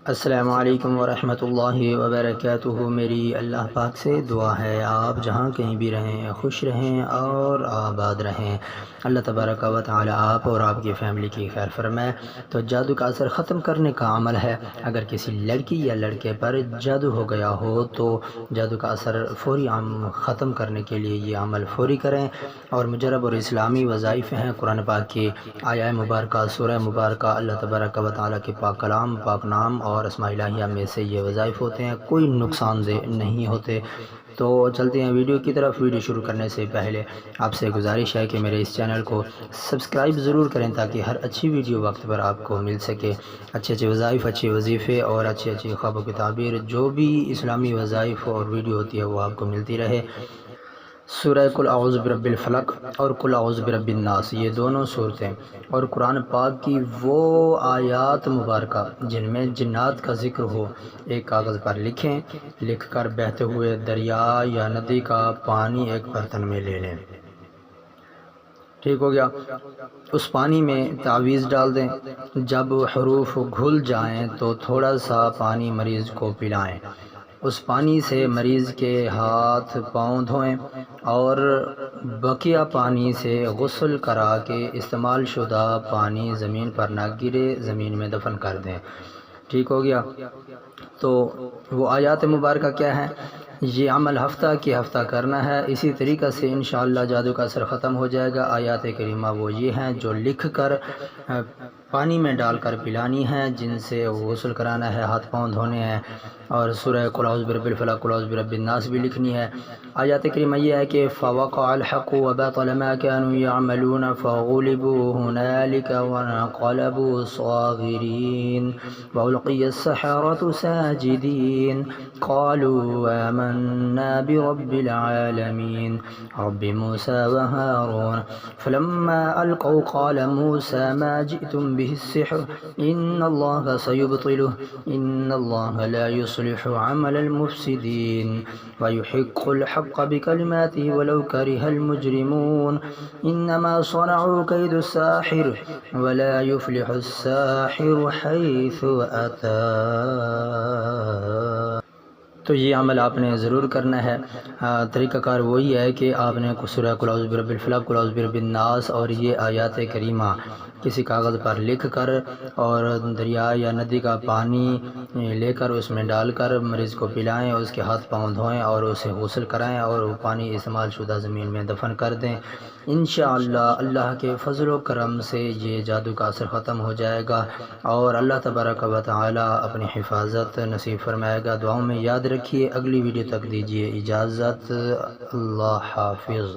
السلام علیکم ورحمۃ اللہ وبرکاتہ۔ میری اللہ پاک سے دعا ہے آپ جہاں کہیں بھی رہیں خوش رہیں اور آباد رہیں۔ اللہ تبارک و تعالی آپ اور آپ کی فیملی کی خیر فرمائے۔ تو جادو کا اثر ختم کرنے کا عمل ہے، اگر کسی لڑکی یا لڑکے پر جادو ہو گیا ہو تو جادو کا اثر فوری ختم کرنے کے لیے یہ عمل فوری کریں، اور مجرب اور اسلامی وظائف ہیں قرآن پاک کی آیہ مبارکہ، سورہ مبارکہ، اللہ تبارک و تعالی کے پاک کلام، پاک نام اور اسماء الہیہ میں سے یہ وظائف ہوتے ہیں، کوئی نقصان دہ نہیں ہوتے۔ تو چلتے ہیں ویڈیو کی طرف۔ ویڈیو شروع کرنے سے پہلے آپ سے گزارش ہے کہ میرے اس چینل کو سبسکرائب ضرور کریں تاکہ ہر اچھی ویڈیو وقت پر آپ کو مل سکے۔ اچھے وظائف، اچھے وظیفے اور اچھی خوابوں کی تعبیر، جو بھی اسلامی وظائف اور ویڈیو ہوتی ہے وہ آپ کو ملتی رہے۔ سورہ قل اعوذ برب الفلق اور قل اعوذ برب الناس، یہ دونوں صورتیں اور قرآن پاک کی وہ آیات مبارکہ جن میں جنات کا ذکر ہو، ایک کاغذ پر لکھیں، لکھ کر بہتے ہوئے دریا یا ندی کا پانی ایک برتن میں لے لیں۔ ٹھیک ہو گیا؟ اس پانی میں تعویذ ڈال دیں۔ جب حروف گھل جائیں تو تھوڑا سا پانی مریض کو پلائیں۔ اس پانی سے مریض کے ہاتھ پاؤں دھوئیں اور بقیہ پانی سے غسل کرا کے استعمال شدہ پانی زمین پر نہ گرے زمین میں دفن کر دیں۔ ٹھیک ہو گیا؟ تو وہ آیات مبارکہ کیا ہیں؟ یہ عمل ہفتہ کی ہفتہ کرنا ہے، اسی طریقہ سے انشاءاللہ جادو کا اثر ختم ہو جائے گا۔ آیات کریمہ وہ یہ ہیں جو لکھ کر پانی میں ڈال کر پلانی ہیں، جن سے غسل کرانا ہے، ہاتھ پاؤں دھونے ہیں، اور سورہ قل اعوذ برب الفلق، قل اعوذ برب الناس بھی لکھنی ہے۔ آیات کریمہ یہ ہے کہ فَوَقَعَ الْحَقُّ وَبَطَلَ مَا كَانُوا يَعْمَلُونَ فَغُلِبُوا هُنَالِكَ وَانقَلَبُوا صَاغِرِينَ وَأُلْقِيَ السَّحَرَةُ سَاجِدِينَ قَالُوا آمَنَّا بِرَبِّ الْعَالَمِينَ رَبِّ مُوسَىٰ وَهَارُونَ فَلَمَّا أَلْقَوْا قَالَ مُوسَىٰ مَا جِئْتُمْ بِهِ السِّحْرُ إِنَّ اللَّهَ سَيُبْطِلُهُ إِنَّ اللَّهَ لَا يُصْلِحُ عَمَلَ الْمُفْسِدِينَ وَيُحِقُّ الْحَقَّ بِكَلِمَاتِهِ وَلَوْ كَرِهَ الْمُجْرِمُونَ إِنَّمَا صَنَعُوا كَيْدُ السَّاحِرِ وَلَا يُفْلِحُ السَّاحِرُ حَيْثُ أَتَىٰ۔ تو یہ عمل آپ نے ضرور کرنا ہے۔ طریقہ کار وہی ہے کہ آپ نے سورہ قل اعوذ برب الفلق، قل اعوذ برب الناس اور یہ آیات کریمہ کسی کاغذ پر لکھ کر اور دریا یا ندی کا پانی لے کر اس میں ڈال کر مریض کو پلائیں، اس کے ہاتھ پاؤں دھوئیں اور اسے غسل کرائیں اور وہ پانی استعمال شدہ زمین میں دفن کر دیں۔ انشاءاللہ اللہ کے فضل و کرم سے یہ جادو کا اثر ختم ہو جائے گا اور اللہ تبارک و تعالی اپنی حفاظت نصیب فرمائے گا۔ دعاؤں میں یاد رکھیے۔ اگلی ویڈیو تک دیجیے اجازت۔ اللہ حافظ۔